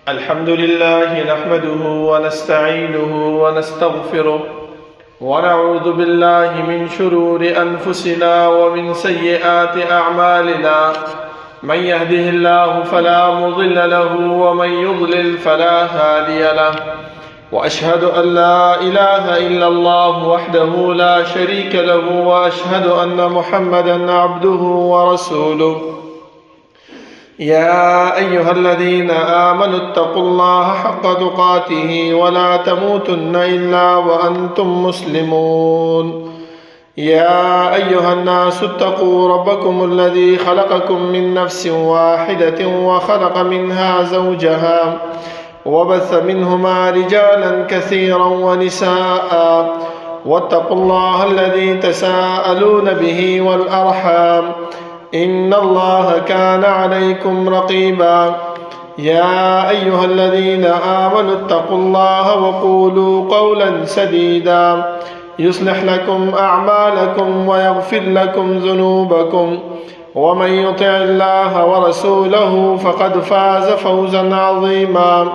الحمد لله نحمده ونستعينه ونستغفره ونعوذ بالله من شرور أنفسنا ومن سيئات أعمالنا. من يهده الله فلا مضل له ومن يضلل فلا هادي له، وأشهد أن لا إله إلا الله وحده لا شريك له، وأشهد أن محمدا عبده ورسوله. يا أيها الذين آمنوا اتقوا الله حق تقاته ولا تموتن إلا وأنتم مسلمون. يا أيها الناس اتقوا ربكم الذي خلقكم من نفس واحدة وخلق منها زوجها وبث منهما رجالا كثيرا ونساء، واتقوا الله الذي تساءلون به والأرحام إن الله كان عليكم رقيبا. يا أيها الذين آمنوا اتقوا الله وقولوا قولا سديدا يصلح لكم أعمالكم ويغفر لكم ذنوبكم، ومن يطع الله ورسوله فقد فاز فوزا عظيما.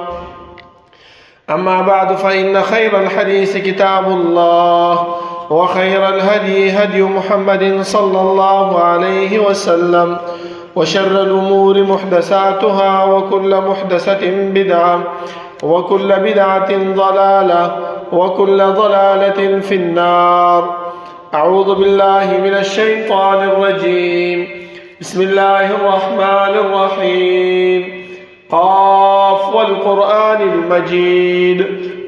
أما بعد، فإن خير الحديث كتاب الله، وخير الهدي هدي محمد صلى الله عليه وسلم، وشر الأمور محدثاتها، وكل محدثة بدعة، وكل بدعة ضلالة، وكل ضلالة في النار. أعوذ بالله من الشيطان الرجيم. بسم الله الرحمن الرحيم. قاف والقرآن المجيد،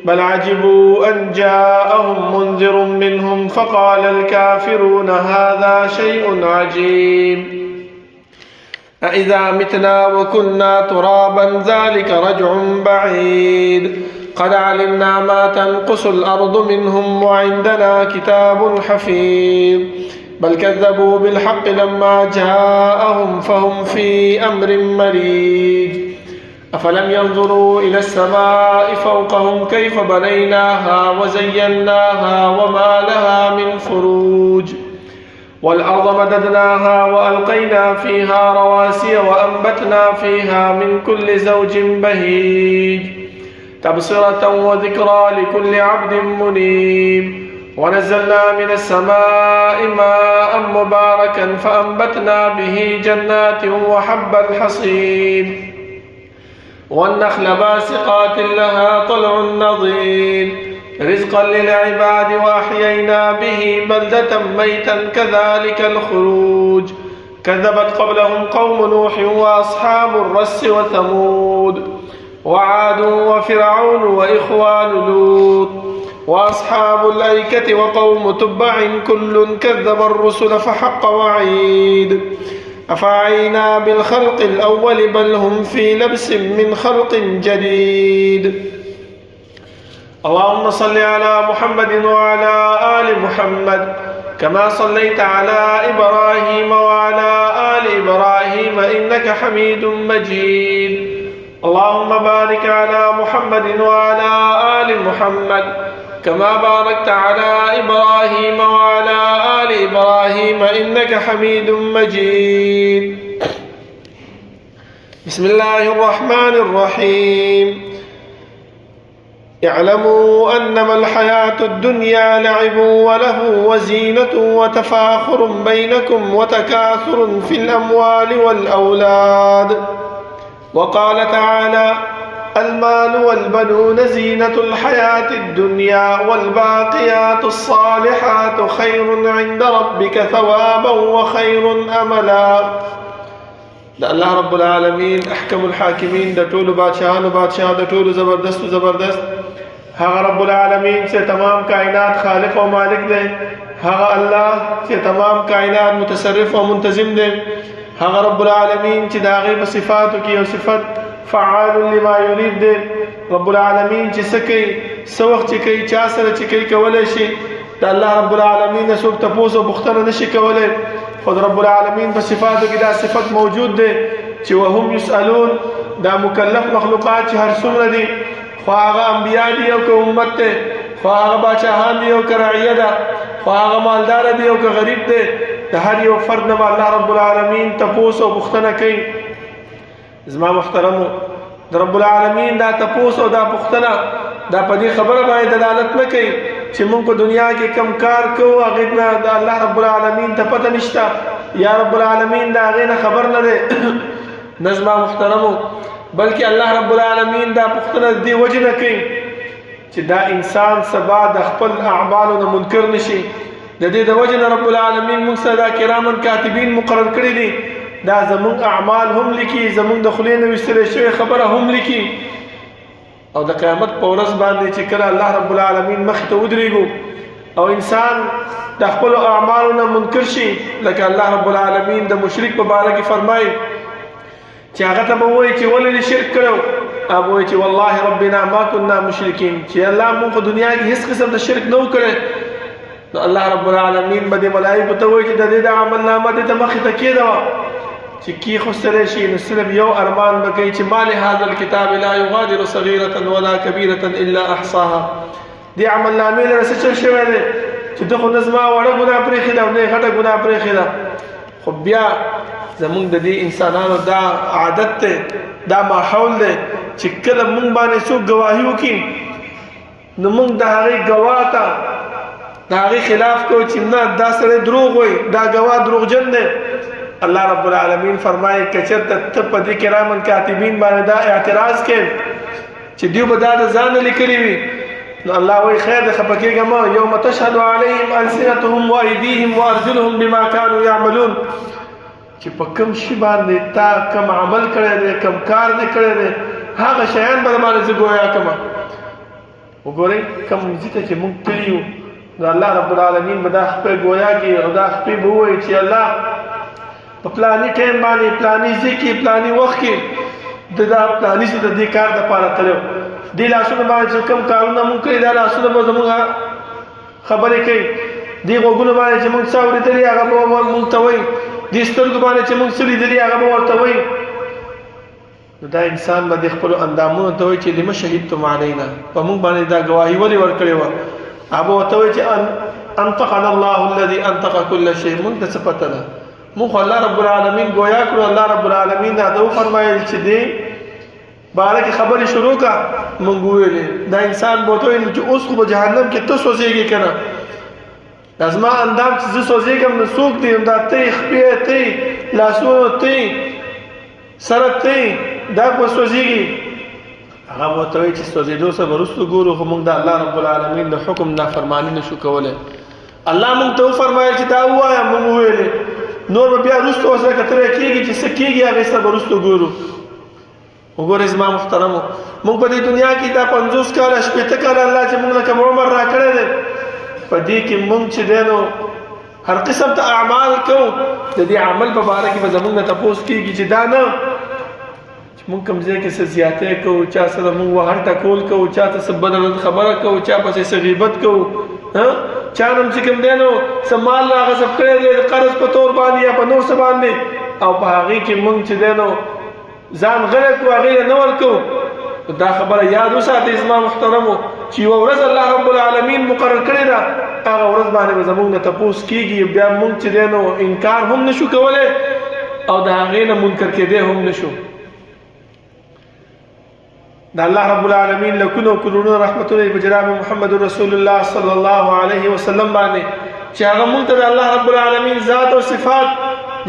بل عجبوا أن جاءهم منذر منهم فقال الكافرون هذا شيء عجيب. أإذا متنا وكنا ترابا ذلك رجع بعيد. قد علمنا ما تنقص الأرض منهم وعندنا كتاب حفيظ. بل كذبوا بالحق لما جاءهم فهم في أمر مريج. أفلم ينظروا إلى السماء فوقهم كيف بنيناها وزيناها وما لها من فروج. والأرض مددناها وألقينا فيها رواسي وأنبتنا فيها من كل زوج بهيج، تبصرة وذكرى لكل عبد منيب. ونزلنا من السماء ماء مباركا فأنبتنا به جنات وحب الحصيد، والنخل باسقات لها طلع نضيد، رزقا للعباد. وأحيينا به بلدة ميتا كذلك الخروج. كذبت قبلهم قوم نوح وأصحاب الرس وثمود وعاد وفرعون وإخوان لوط وأصحاب الأيكة وقوم تبع كل كذب الرسل فحق وعيد. أفعينا بالخلق الأول بل هم في لبس من خلق جديد. اللهم صل على محمد وعلى آل محمد كما صليت على إبراهيم وعلى آل إبراهيم إنك حميد مجيد. اللهم بارك على محمد وعلى آل محمد كما باركت على إبراهيم وعلى آل إبراهيم إنك حميد مجيد. بسم الله الرحمن الرحيم. اعلموا أنما الحياة الدنيا لعب وله وزينة وتفاخر بينكم وتكاثر في الأموال والأولاد. وقال تعالى: المال والبنون زينة الحياة الدنيا والباقيات الصالحات خير عند ربك ثوابا وخير أملا. دا الله رب العالمين أحكم الحاكمين، دا طول بادشاہانو بادشاہ، دا طول زبردست زبردست. هغه رب العالمین سے تمام کائنات خالق و مالک دے. هغه اللہ سے تمام کائنات متصرف و منتظم دے. هغه رب العالمین چې دا غیب صفاتو کی او صفت فعال لما يريد دے. رب العالمین چې سکی سوخ چې کوي چا سره چې کوي کولای شي. دا الله رب العالمین څوک تپوس او پوښتنه نشي کولای. خود رب العالمین په صفاتو کې دا صفت موجود دی چې وهم يسألون. دا مکلف مخلوقات چې هر څومره دي، خو هغه انبیاء دي او که امت دی، خو هغه باچاهان دي او که رعیه ده، خو هغه مالدار دي او که غریب دی، د هر یو فرد نه الله رب العالمین تپوس او پوښتنه کوي. زما محترمو د رب العالمین دا تپوس او دا پوښتنه دا په دې خبره باندې دلالت نه کوي چې موږ په دنیا کې کم کار کوو هغې نه د الله رب العالمین ته پته نشته یا رب العالمین د هغې نه خبر نه دی نه زما محترمو بلکې الله رب العالمین دا پوښتنه د دې وجې نه کوي چې دا انسان سبا د خپل اعمالو نه منکر نشي د دې د وجې نه رب العالمین موږ سره دا کرامن کاتبین مقرر کړي دي دا زمونږ اعمال هم لیکي زمونږ د خولې نه ویستلی شوې خبره هم لیکي او د قیامت په ورځ باندې چې کله الله رب العالمین مخې ته ودرېږو او انسان د خپلو اعمالو نه منکر شي لکه الله رب العالمین د مشرک په باره کې فرمایي چې هغه ته به ووایي چې ولې دې شرک کړی هغه به وایي چې والله ربنا ما كنا مشرکین چې الله موږ په دنیا کې هېڅ قسم د شرک نه و کړی نو الله رب العالمین به دې ملایکو ته وایي چې د دې د عملنامه دې ته مخې ته کېږدوه چې کی خسته شي نو صرف یو ارمان به کوي چې ما لهذا الكتاب لا يغادر صغيرة ولا كبيرة الا احصاها دې عملنامې لره څه چل شوی دی چې ده خو نه زما وړه ګناه پرېښې ده او نه یې غټه ګناه پرېښې ده خو بیا زمونږ د دې انسانانو دا عادت دی دا ماحول دی چې کله مونږ باندې څوک ګواهي وکړي نو مونږ د هغې ګواه ته د هغې خلاف کوو چې نه دا سړی دروغ وایي دا ګواه دروغجن دی الله رب العالمین فرمایي که چېرته ته په دې کرامن کاتبین باندې دا اعتراض کوې چې دوی به دا د ځان نه لیکلي وي نو الله وایي خیر دی خفه کېږه مه یوم تشهد علیهم السنتهم وایدیهم وارجلهم بما کانوا یعملون چې په کوم شي باندې تا کم عمل کړی دی کم کار دی کړی دی هغه شیان به باندې زه ګویا کړمه وګورئ کوم ځای ته چې موږ تللي یو نو الله رب العالمین به دا خپې ګویا کړي او دا خپې به ووایي چې الله په پلاني ټایم باندې پلاني ځای کې پلاني وخت کې دا پلاني چې د دې کار دپاره تللی دې لاسونه باندې چې کوم کارونه مونږ کړي دا لاسونه به زمونږ خبرې کوي دې غوږونه باندې چې مونږ څه اورېدلي هغه به مونږ ته وایي دې سترګو باندې چې مونږ څه لیدلي هغه به ورته وایي نو دا انسان به د خپلو اندامونو ته وایي چې لم شهدتم علینا په مونږ باندې دا ګواهي ولې ورکړې وه هغه به ورته وایي چې انطقنا الله الذي انطق كل شيء مونږ ته څه پته ده مونږ الله رب العالمین گویا کړو الله رب العالمین دا وفرمایل چې دې باره کې خبرې شروع کا مونږ وویلې دا انسان به ورته وایي چې اوس خو به جهنم کې ته سوځېږې که نه دا زما اندام چې زه سوځېږم نو څوک دی دا تی خپې تی لاسونه تی سره تی دا به سوځېږي هغه به ورته وایي چې سوځېدو څخه به وروسته ګورو خو مونږ د الله رب العالمین د حکم نافرماني نه شو کولی الله مونږ ته وفرمایل چې دا ووایه مونږ وویلې نور به بیا وروسته ورسره کتلی کېږي چې څه کېږي هغې سره به وروسته ګورو وګورئ زما محترمو مونږ په دې دنیا کې دا 50 کاله 80 کاله الله چې مونږ له کوم عمر راکړی دی په دې کې مونږ چې دی نو هر قسم ته اعمال کوو د دې عمل په باره کې به زمونږ نه تپوس کېږي چې دا نه چې مونږ کوم ځای کې څه زیاتې کوو چا سره مونږ وهن ټکول کوو چا ته څه بده خبره کوو چا پسې څه غیبت کوو چا نم چې کوم دی نو څه مال راغصب کړی دی د قرض په طور باندې یا په نور څه باندې او په هغې کې مونږ چې دی نو ځان غلی کړو هغې له نه ورکوو دا خبره یاد وساتئ زما محترمو چې یوه ورځ الله رب العالمین مقرر کړې ده هغه ورځ باندې به زمونږ نه تپوس کېږي بیا مونږ چې دی نو انکار هم نشو کولی او د هغې نه منکر کېدی هم نشو دا الله رب العالمین لکونو کروڑونو رحمتونه په جناب محمد رسول الله صلی الله علیه وسلم باندې چې هغه مونږ ته د الله رب العالمین ذات او صفات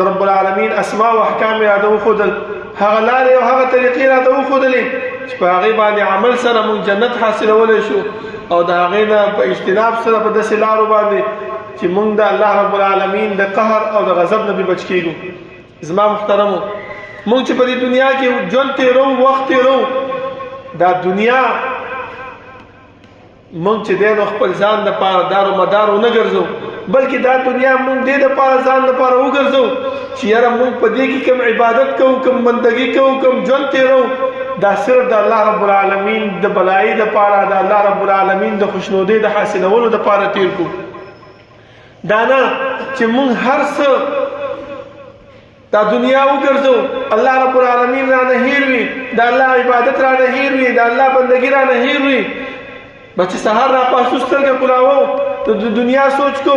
د رب العالمین اسماء او احکام راته وښودل هغه لارې او هغه طریقې راته وښودلې چې په هغې باندې عمل سره مونږ جنت حاصلولی شو او د هغې نه په اجتناب سره په داسې لارو باندې چې مونږ د الله رب العالمین د قهر او د غضب نه بچ کېږو زما محترمو مونږ چې په دې دنیا کې ژوند تېرو وخت تېرو دا دنیا مونږ چې دی نو خپل ځان دپاره دارو مدارو نه ګرځو بلکې دا دنیا مونږ دې دپاره ځان دپاره وګرځو چې یاره مونږ په دې کې کوم عبادت کوو کوم بندګي کوو کوم ژوند تېرو دا صرف د الله رب العالمین د بلایي دپاره د الله رب العالمین د خوشنودۍ د حاصلولو دپاره تېر کړو دا نه چې مونږ هر څه دا دنیا وګرځو الله رب العالمین را نه هیر وي د الله عبادت را نه هیر وي د الله بندګي را نه هیر وي بچې سهار را پاسو سترګه کلاوو د دنیا سوچ کو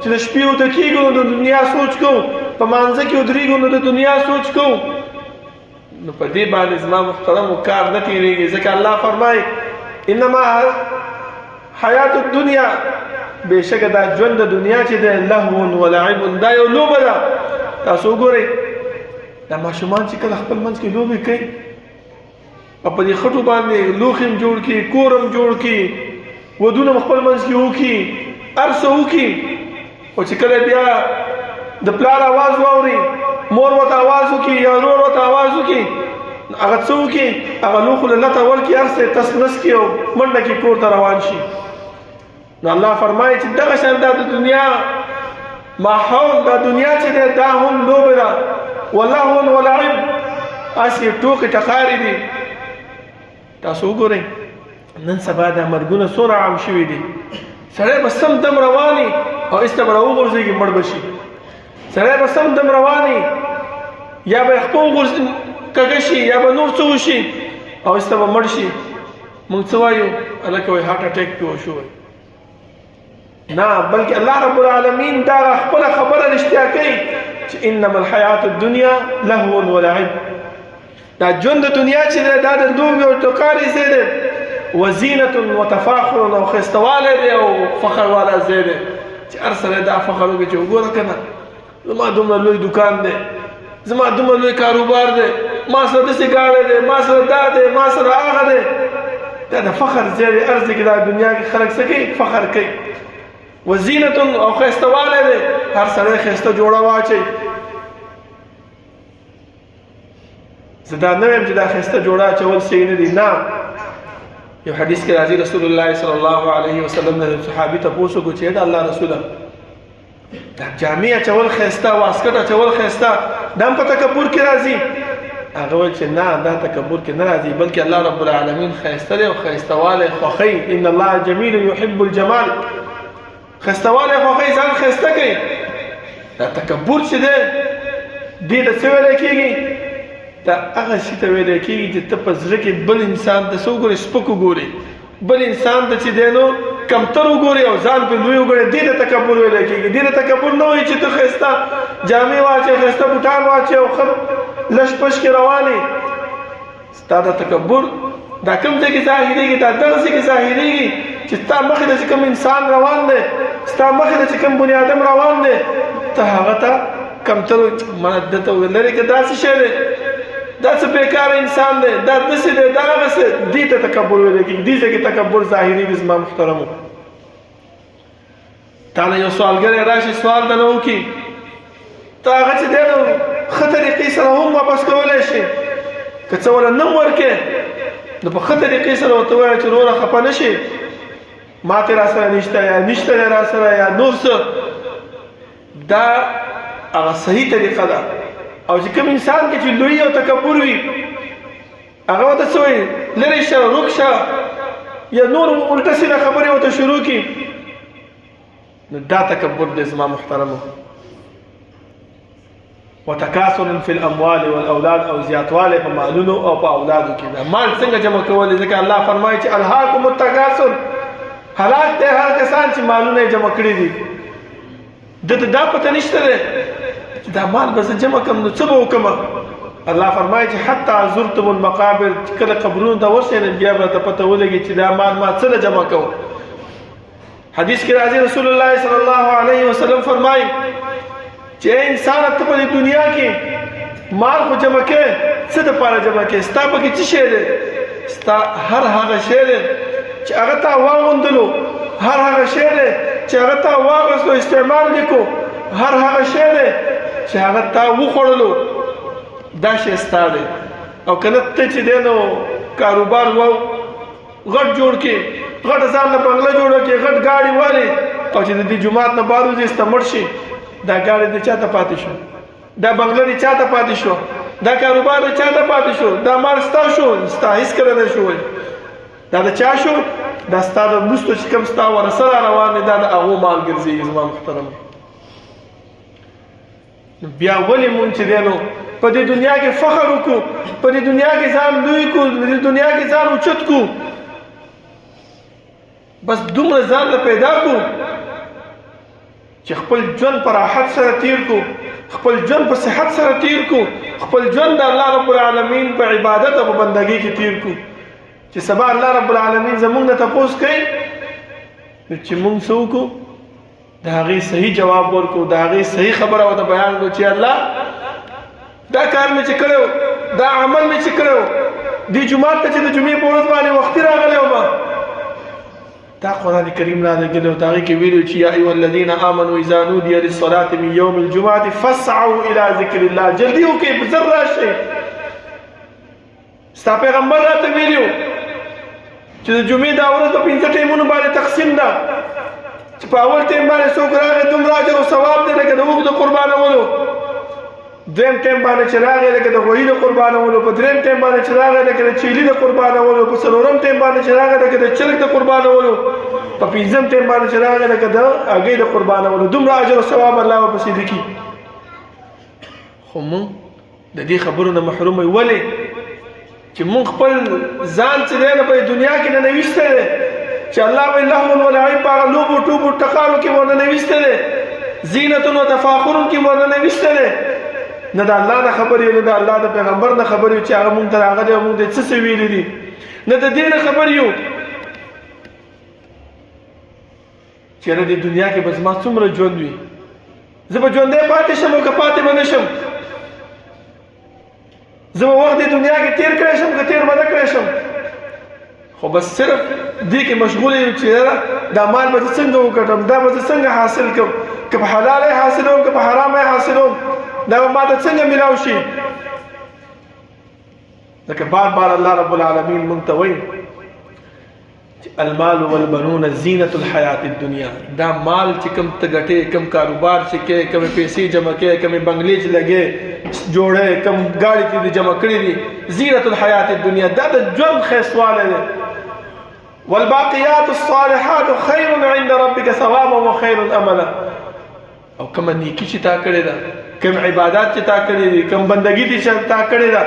چې د شپې وته کېږو نو د دنیا سوچ کو په مانځه کې ودرېږو نو د دنیا سوچ کو نو په دې باندې زما محترمو کار نه تېرېږي، ځکه الله فرمایي انما حیات الدنیا، بېشکه دا ژوند د دنیا چې دی لهو ولعب، دا یو لوبه ده. تاسو وګورئ دا ماشومان چې کله خپل منځ کې لوبې کوي او په دې خټو باندې لوښي هم جوړ کړي، کور هم جوړ کړي، ودونه هم خپل منځ کې وکړي، هر څه وکړي، خو چې کله بیا د پلار آواز واوري، مور ورته آواز وکړي یا ورور ورته آواز وکړي، هغه څه وکړي، هغه لوښو له لته ورکړي، هر څه تس نس کړي او منډه کې کور ته روان شي. نو الله فرمایي چې دغه شان دا د دنیا ماحول، دا دنیا چې دی دا هم لوبه ده، ولهو ولعب، هسې ټوکې ټقارې دي. تاسو وګورئ نن سبا دا مرګونه څومره عام شوي دي. سړی به سم دم رواني او ایسته به راوغورځېږي مړ به شي، سړی به سم دم رواني یا به یې خپل کږه شي یا به نور څه وشي او ایسته به مړ شي. موږ څه وایو؟ هلکه وایي هارټ اټیک پې وشو. نه، بلکې الله رب العالمین دا خپله خبره رښتیا کوي چې انما الحیات الدنیا لهو ولعب، دا ژوند د دنیا چې دی دا د لوبې او ټوکارې ځای دی، وزینة وتفاخر او ښایستهوالی دی او فخر والا ځای دی چې هر سړی دا فخر وکړي چې وګوره که نه زما دومره لوی دکان دی، زما دومره لوی کاروبار دی، ما سره داسې ګاډی دی، ما سره دا دی، ما سره هغه دی. دا د فخر ځای دی، هر ځای کې دا دنیا کې خلک څه کوي؟ فخر کوي. وزینة او ښایستهوالی دی، هر سړی ښایسته جوړه واچوي. زه دا نه وایم چې دا ښایسته جوړه اچول صحیح نه دي، نه. یو حدیث کې راځي رسول الله صلی الله علیه وسلم د صحابي تپوس وکړو چې د الله رسوله دا جامې اچول ښایسته، واسکټ اچول ښایسته، دا هم په تکبر کې راځي؟ هغه ویل چې نه، دا تکبر کې نه راځي، بلکې الله رب العالمین ښایسته دی او ښایستهوالی خوښوي. ان الله جمیل یحب الجمال، ښایستهوالی خوښوي، ځان ښایسته کوي. دا تکبر چې دی دې ته څه ویلی کېږي؟ دا هغه شي ته ویلی کېږي چې ته په زړه کې بل انسان ته څه وګورې؟ سپک وګورې، بل انسان ته چې دی نو کمتر وګورې او ځان پرې لوی وګورې، دې ته تکبر ویلی کېږي. دې ته تکبر نه وایي چې ته ښایسته جامې واچوې، ښایسته بوټان واچوې او ښه لش پش کې روان یې. ستا دا تکبر دا کوم ځای کې ظاهرېږي؟ دا دغسې کې ظاهرېږي چې ستا مخې ته چې کوم انسان روان دی، ستا مخې ته چې کوم بني آدم روان دی، ته هغه ته کمتر ما دته لرې که داسې شی دی، دا څه بیکاره انسان دی، دا داسې دی، دا هغسې، دې ته تکبر ویلی کېږي. دې ځای کې تکبر ظاهرېږي. زما محترمو، تا نه یو سوالګری راشي سوال دله وکړي، ته هغه چې دی نو ښه طریقې سره هم واپس کولی شي. که څه وله نه ورکې نو په ښه طریقې سره ورته ووایه چې وروره خفه نه شي، ماتې را سره نشته یا نشته دی را سره یا نور څه. دا هغه صحیح طریقه ده. او چې کوم انسان کې چې لوی او تکبر وي هغه ورته څه وایي؟ لرې شه، رک شه، یا نور الټه سیده خبرې ورته شروع کړي. نو دا تکبر دی زما محترمو. وتکاثر فی الاموال والاولاد، او زیاتوالی په مالونو او په اولادو کې. دا مال څنګه جمع کولی؟ ځکه الله فرمایي چې الهاکم التکاثر، هلاک دی هر کسان چې مالونه یې جمع کړي دي. دته دا پته نشته دی چې دا مال به زه جمع کړم نو څه به وکړم؟ الله فرمایي چې حتی زرتم المقابر، چې کله قبرونو ته ورشئ نو بیا به ته پته ولګي چې دا مال ما څه جمع کوم. حدیث کې راځي رسول الله صلی الله علیه وسلم فرمایي چې انسان ته په دنیا کې مال خو جمع کې څه دپاره جمع کې؟ ستا پکې څه شی دی؟ ستا هر هغه شی دی چې هغه تا واغوندلو، هر هغه شی دی چې هغه تا واغستو استعمال دې کو، هر هغه شی دی چې هغه تا وخوړلو، دا شی ستا دی. او که نه ته چې دی نو کاروبار غټ جوړ کړي، غټه ځان له بنګله جوړه کړي، غټ ګاډي والي، او چې د دې جومات نه بار وځي سته مړ شي، دا ګاډی د چا ته پاتې شو؟ دا بنګله د چا ته پاتې شو؟ دا کاروبار د چا ته پاتې شو؟ دا مال ستا شو؟ ستا هېڅکله نه شو. دا د چا شو؟ دا ستا د وروسته چې کوم ستا ورثه را روان دی، دا د هغو مال ګرځېږي. زما محترم، بیا ولې مونږ چې دی نو په دې دنیا کې فخر وکړو، په دې دنیا کې ځان لوی کړو، په دې دنیا کې ځان اوچت کړو، بس دومره ځان له پیدا کړو چې خپل ژوند په راحت سره تیر کړو، خپل ژوند په صحت سره تیر کو، خپل ژوند د الله رب العالمین په عبادت او بندګۍ کې تیر کو، چې سبا الله رب العالمین زمونږ نه تپوس کوي چې مونږ څه وکړو، د هغې صحیح جواب ورکړو، د هغې صحیح خبره ورته بیان کړو چې الله دا کار مې چې کړی، دا عمل مې چې کړی، دې جومات ته چې د جمعې په ورځ باندې وختي راغلی وم، دا قرآن کریم را لګلی او د هغې کې ویلي چې یا ایها الذین آمنوا اذا نودي للصلاة من یوم الجمعة فاسعوا الى ذکر الله، جلدي وکړئ، زر راشئ. ستا پیغمبر راته ویلي چې د جمعې دا ورځ په 5 ټیمونو باندې تقسیم ده، چې په اول ټیم باندې څوک راغی دومره اجر او ثواب دی لکه د اوښ د قربانولو، دویم ټیم باندې چې راغی لکه د غویي د قربانولو، په دریم ټیم باندې چې راغی لکه د چیلي د قربانولو، په څلورم ټیم باندې چې راغی لکه د چرګ د قربانولو، په پنځم ټیم باندې چې راغی لکه د هګۍ د قربانولو. دومره اجر او ثواب الله ورپسې لیکي. خو موږ د دې خبرو نه محروم یو، ولې چې موږ خپل ځان چې دی نه په دنیا کې ننویستی دی، چې الله وایي لهو ولعب په هغه لوبو ټوبو ټقالو کې ورننویستی دی، زینت و تفاخر کې ورننویستی دی، نه د الله نه خبرې، نه د الله د پیغمبر نه خبرې چې هغه مونږ ته راغلی او مونږ ته څه څه ویلي دي، نه د دې نه خبر یو چې یاره دې دنیا کې به زما څومره ژوند وي، زه به ژوندی پاتې شم او که پاتې به نه شم، زه به وخت دې دنیا کې تیر کړی شم که تیر به نه کړی شم، خو بس صرف دې کې مشغول یم چې یاره دا مال به زه څنګه وګټم، دا به زه څنګه حاصل کړم، که په حلال یې حاصلوم که په حرام یې حاصلوم، دا به ما ته څنګه میلاو شي. لکه بار بار الله رب العالمین مونږ ته وایي چې المال والبنون زینت الحیات الدنیا، دا مال چې کوم ته ګټې، کوم کاروبار چې کوې، کومې پیسې جمع کوې، کومې بنګلې چې لګې جوړې، کوم ګاډي چې دې جمع کړي دي، زینت الحیات الدنیا، دا د ژوند ښایستوالی دی. والباقیات الصالحات خیر عند ربک ثوابا وخیر املا، او کومه نیکي چې تا کړې ده، کوم عبادات چې تا کړې دي، کوم بندګي چې تا کړې ده،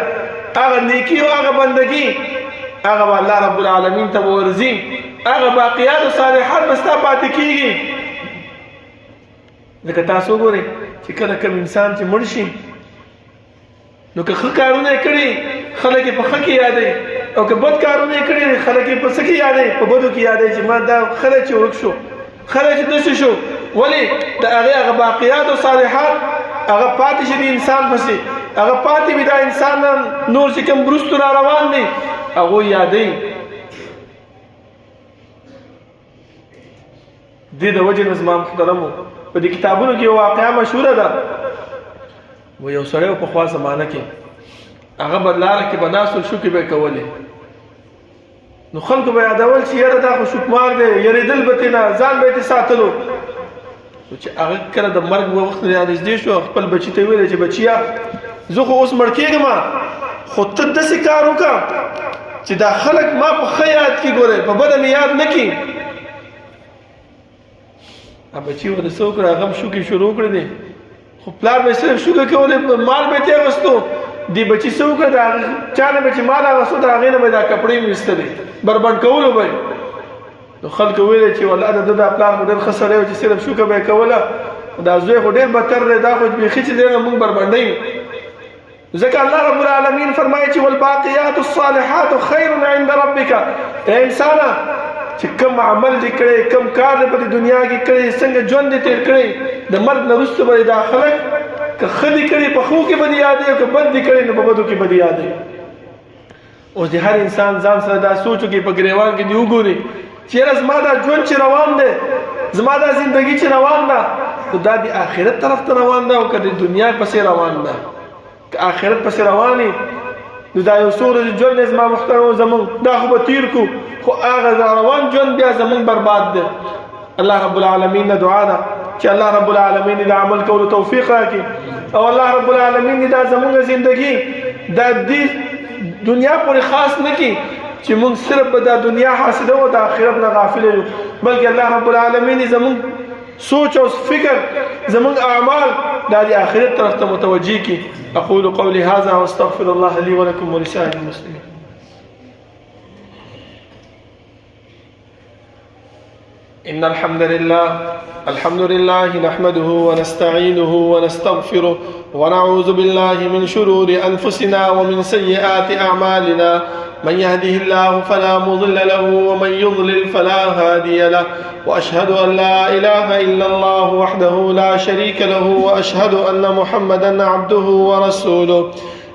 هغه نیکي او هغه بندګي هغه به الله رب العالمین ته ورځي، هغه باقیات او صالحات به ستا پاتې کېږي. ځکه تاسو وګورئ چې کله کوم انسان چې مړ شي نو که ښه کارونه یې کړي خلک یې په ښه کې یادوي، او که بد کارونه یې کړي خلک یې په څه کې یادوي، په بدو کې یادوي چې ما دا خلک چې ورک شو، خلک چې داسې شو، ولې د هغې هغه باقیات او صالحات هغه پاتې شي د انسان پسې، هغه پاتې وي، دا انسان نور چې کوم وروستو را روان دی هغوی یادوي. دې د وجې نه زما محترمو په دې کتابونو کې یو واقعه مشهوره ده، و یو سړی پخوا زمانه کې هغه به لاره کې به ناست و شوکې به یې کولې، نو خلکو به یادول چې یاره دا خو شوکمار دی، یریدل به ترې نه، ځان به یې ساتلو. چې هغه کله د مرګ وخت رانږدې شو، خپل بچي ته ویل چې بچیا زه خو اوس مړ کېږم، خو ته داسې کار وکړه چې دا خلک ما په ښه یاد کړي، ګورې په بده مې یاد نه کړي. بچي ورته څه وکړه، هغه هم شوکې شروع کړې دي، خو پلار به یې صرف شوکې کولې، مال به یې ترې اخیستو. دې بچي څه وکړه، د هغه چا نه به چې مال اخیستو د هغې نه به یې دا کپړې هم ایستلې، بربنډ کولو به یې. نو خلکو ویل چې والله د ده دا پلار خو ډېر ښه سړی و چې صرف شوکه به یې کوله، دا زوی خو ډېر بدتر دی، دا خو بیخي چې دی نه مونږ بربنډه یو. ځکه الله رب العالمین فرمایي چې والباقیات الصالحات خیر عند ربک، ای انسانه چې کوم عمل دې کړی، کوم کار دې په دنیا کې کړی، څنګه ژوند دې تېر کړی، د مرګ نه وروسته به دا خلک که ښه دې کړي په ښو کې به دې یادوي، او که بد دې کړي نو په بدو کې به دې یادوي. اوس د هر انسان ځان سره دا سوچ وکړي، په ګریوان کې دې وګوري چې یاره زما دا ژوند چې روان دی، زما دا زندګي چې روان ده، نو دا د آخرت طرف ته روان ده او که د دنیا پسې روان ده. که آخرت پسې روانې نو دا یو څو ورځې ژوند زما محترمو زمونږ دا خو به تیر کو، خو هغه دا روان ژوند بیا زمونږ برباد دی. الله رب العالمین نه دعا ده چې الله رب العالمین د عمل کولو توفیق راکړي، او الله رب العالمین دا زمونږ زندگی دا دې دنیا پورې خاص نه کړي چې موږ صرف به دا دنیا حاصله او د آخرت نه غافل یو، بلکې الله رب العالمین زمونږ سوچ او فکر، زمونږ اعمال دا د آخرت طرف ته متوجه کړي. اقول قولي هذا واستغفر الله لي ولكم ولسائر المسلمين. إن الحمد لله نحمده ونستعينه ونستغفره ونعوذ بالله من شرور أنفسنا ومن سيئات أعمالنا من يهده الله فلا مضل له ومن يضلل فلا هادي له وأشهد أن لا إله إلا الله وحده لا شريك له وأشهد أن محمدا عبده ورسوله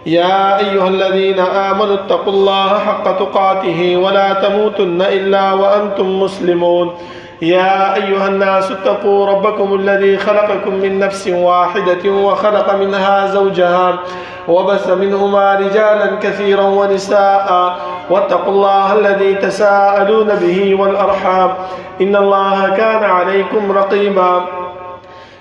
يا أيها الذين آمنوا اتقوا الله حق تقاته ولا تموتن إلا وأنتم مسلمون يا أيها الناس اتقوا ربكم الذي خلقكم من نفس واحدة وخلق منها زوجها وبث منهما رجالا كثيرا ونساء واتقوا الله الذي تساءلون به والأرحام إن الله كان عليكم رقيبا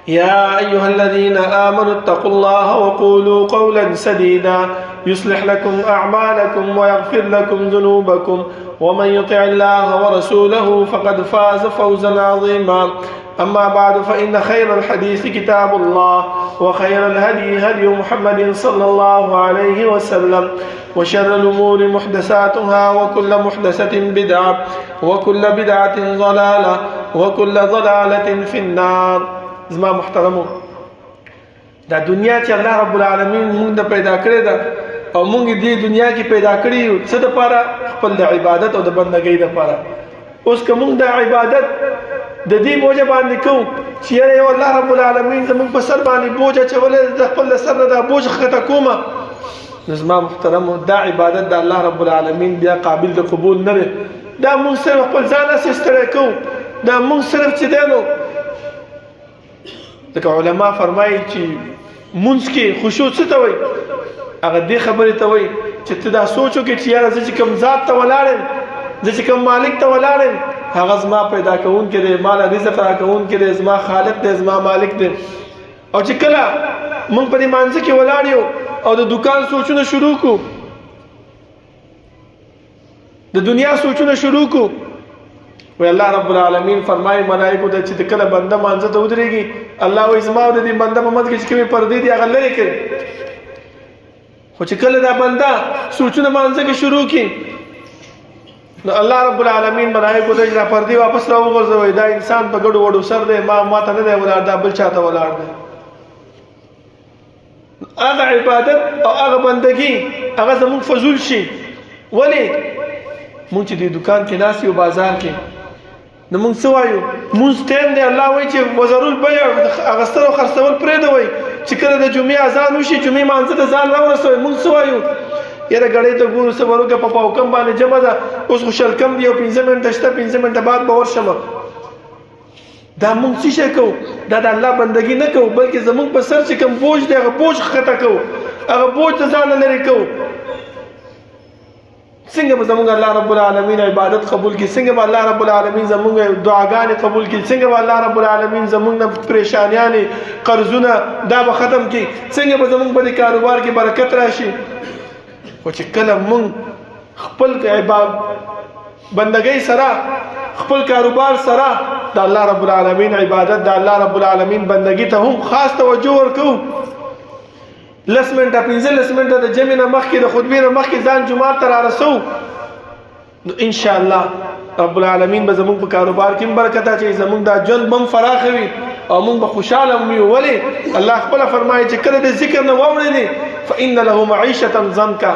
يا أيها الذين آمنوا اتقوا الله وقولوا قولا سديدا يصلح لكم أعمالكم ويغفر لكم ذنوبكم ومن يطع الله ورسوله فقد فاز فوزا عظيما أما بعد فإن خير الحديث كتاب الله وخير الهدي هدي محمد صلى الله عليه وسلم وشر الأمور محدثاتها وكل محدثة بدعة وكل بدعة ضلالة وكل ضلالة في النار. زما محترمو دا دنیا چې الله رب العالمین موږ د پیدا کړی ده او موږ دې دنیا کې پیدا کړی یو څه دپاره خپل د عبادت او د بندګۍ دپاره. اوس که موږ د عبادت د دې بوجه باندې کوو چې یاره الله رب العالمین زموږ په سر باندې بوج اچولی د خپل سر نه دا بوج ښکته کومه، نو زما محترمو دا عبادت د الله رب العالمین بیا قابل د قبول نه دی. دا موږ صرف خپل ځان هسې ستړی کوو، دا موږ صرف چې دی نو ځکه علما فرمایي چې مونځ کې خشوع څه ته وایي؟ هغه دې خبرې ته وایي چې ته دا سوچ وکړې چې یاره زه چې کوم ذات ته ولاړ یم، زه چې کوم مالک ته ولاړ یم، هغه زما پیدا کوونکی دی، ماله رزق راکوونکی دی، زما خالق دی، زما مالک دی. او چې کله موږ په دې مانځه کې ولاړ یو او د دوکان سوچونه شروع کړو، د دنیا سوچونه شروع کړو، وی الله رب العالمین فرمایي ملائکو ته چې کله بنده مانځه ته ودرېږي الله وایي زما او د دې بنده په منځ کې چې کومې پردې دي هغه لرې کړي. خو چې کله دا بنده سوچونه مانځه کې شروع کړي نو الله رب العالمین ملائکو ته دا پردې واپس راوغورځوي، دا انسان په ګډو وډو سر دی، ما ته نه دی ولاړ، دا بل چا ته ولاړ دی. هغه عبادت او هغه بندګي هغه زموږ فضول شي. ولې مونږ چې د دکان کې ناست یو بازار کې نو مونږ څه وایو؟ مونځ ټایم دی، الله وایي چې وزرو البیع اخیستل او خرڅول پرېږدوئ، چې کله د جمعې اذان وشي جمعې مانځه ته ځان راورسوئ. مونږ څه وایو؟ یاره ګړۍ ته ګورو څه به وکړه په پاوکم باندې جمع ده، اوس خو شل کم دی او 15 منټه شته، 15 منټه بعد به ورشم. دا مونږ څه شی کوو؟ دا د الله بندګي نه کوو، بلکې زمونږ په سر چې کوم بوج دی هغه بوج ښکته کوو، هغه بوج ته ځان لرې کوو. څنګه به زمونږ الله رب العالمین عبادت قبول کړي؟ څنګه به الله رب العالمین زمونږ دعاګانې قبول کړي؟ څنګه به الله رب العالمین زمونږ نه پریشانیانې قرضونه دا به ختم کړي؟ څنګه به زمونږ په دې کاروبار کې برکت راشي؟ خو چې کله مونږ خپل بندګۍ سره خپل کاروبار سره د الله رب العالمین عبادت د الله رب العالمین بندګۍ ته هم خاص توجه ورکوو، 10 منټه 15 منټه د جمعې نه مخکې د خطبې نه مخکې ځان جومات ته رارسو، نو انشاءالله رب العالمین به زمونږ په کاروبار کې هم برکت اچوي، زمونږ دا ژوند به هم فراخه وي او مونږ به خوشحاله هم وي. ولې الله خپله فرمایي چې کله د ذکر نه واوړېدې فإن له معیشة ضنکا،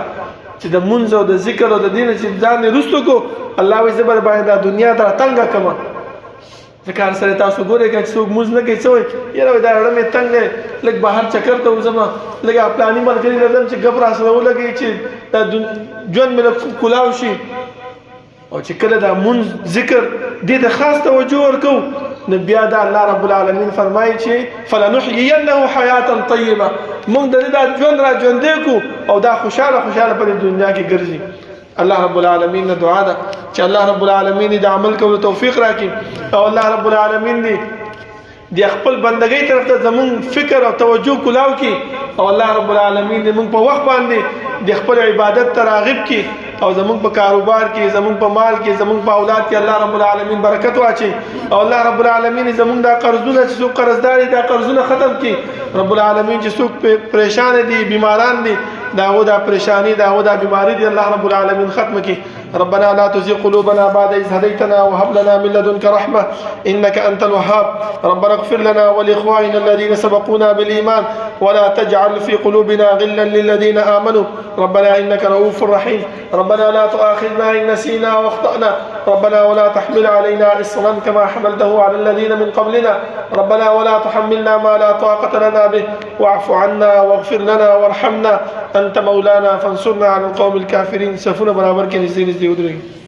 چې د مونځ او د ذکر او د دین چې ځان یې رستو کو، الله وایي زه به باندې دا دنیا ته تنګه کړم. ځکه هر سره تاسو ګورئ که څوک مونځ نه کوي څه وایي؟ یاره دا زړه مې تنګ دی، لږ بهر چکر ته وځم، لږ پلاني ملګري لرم چې ګپ راسره ولګوي چې دا ژوند مې لږ کلاو شي. او چې کله دا مونځ ذکر دې ته خاص توجه ورکوو نو بیا دا الله رب العالمین فرمایي چې فلنحیینه حیاة طیبه، موږ د دې دا ژوند را ژوندی کړو او دا خوشحاله خوشحاله په دې دنیا کې ګرځي. الله رب العالمین نه دعا ده چې الله رب العالمین دې عمل کولو توفیق راکړي او الله رب العالمین دې د خپل بندګۍ طرف ته زمون فکر او توجه کلاو کړي او الله رب العالمین دې موږ په وخت باندې د خپل عبادت ته راغب کړي او زمون په کاروبار کې، زمون په مال کې، زمون په اولاد کې الله رب العالمین برکت واچي او الله رب العالمین زمون دا قرضونه چې څوک قرضدار دي دا قرضونه ختم کړي. رب العالمین چې څوک پریشان دي، بیماران دي، دا پریشانی دا بیماری دی الله رب العالمین ختم کړي. ربنا لا تزغ قلوبنا بعد إذ هديتنا وهب لنا من لدنك رحمة إنك أنت الوهاب. ربنا اغفر لنا ولإخواننا الذين سبقونا بالإيمان ولا تجعل في قلوبنا غلا للذين آمنوا ربنا إنك رؤوف رحيم. ربنا لا تؤاخذنا إن نسينا واخطأنا ربنا ولا تحمل علينا إصرا كما حملته على الذين من قبلنا ربنا ولا تحملنا ما لا طاقة لنا به واعف عنا واغفر لنا وارحمنا أنت مولانا فانصرنا على القوم الكافرين. سفونا برابر کے نزدیک نزدیک ادھر